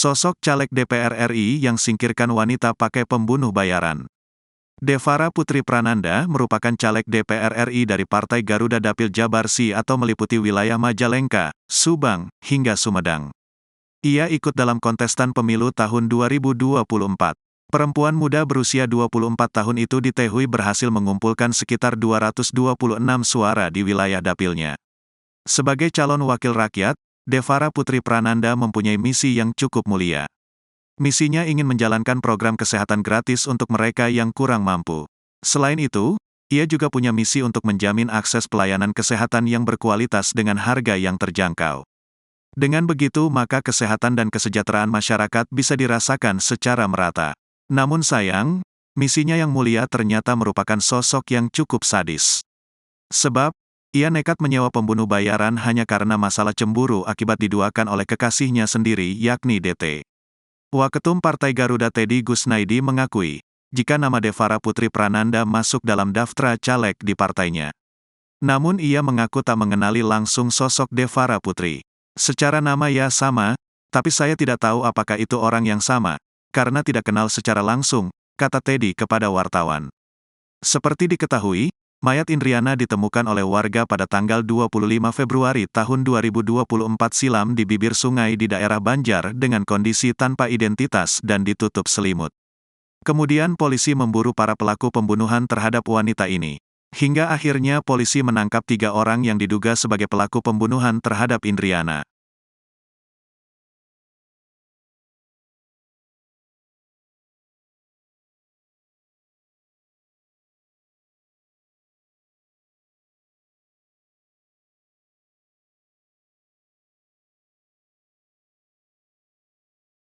Sosok caleg DPR RI yang singkirkan wanita pakai pembunuh bayaran. Devara Putri Prananda merupakan caleg DPR RI dari Partai Garuda Dapil Jabarsi atau meliputi wilayah Majalengka, Subang, hingga Sumedang. Ia ikut dalam kontestan pemilu tahun 2024. Perempuan muda berusia 24 tahun itu diketahui berhasil mengumpulkan sekitar 226 suara di wilayah dapilnya. Sebagai calon wakil rakyat, Devara Putri Prananda mempunyai misi yang cukup mulia. Misinya ingin menjalankan program kesehatan gratis untuk mereka yang kurang mampu. Selain itu, ia juga punya misi untuk menjamin akses pelayanan kesehatan yang berkualitas dengan harga yang terjangkau. Dengan begitu, maka kesehatan dan kesejahteraan masyarakat bisa dirasakan secara merata. Namun sayang, misinya yang mulia ternyata merupakan sosok yang cukup sadis. Sebab, ia nekat menyewa pembunuh bayaran hanya karena masalah cemburu akibat diduakan oleh kekasihnya sendiri yakni DT. Waketum Partai Garuda Teddy Gusnaidi mengakui, jika nama Devara Putri Prananda masuk dalam daftar caleg di partainya. Namun ia mengaku tak mengenali langsung sosok Devara Putri. Secara nama ya sama, tapi saya tidak tahu apakah itu orang yang sama, karena tidak kenal secara langsung, kata Teddy kepada wartawan. Seperti diketahui, mayat Indriana ditemukan oleh warga pada tanggal 25 Februari tahun 2024 silam di bibir sungai di daerah Banjar dengan kondisi tanpa identitas dan ditutup selimut. Kemudian polisi memburu para pelaku pembunuhan terhadap wanita ini. Hingga akhirnya polisi menangkap 3 orang yang diduga sebagai pelaku pembunuhan terhadap Indriana.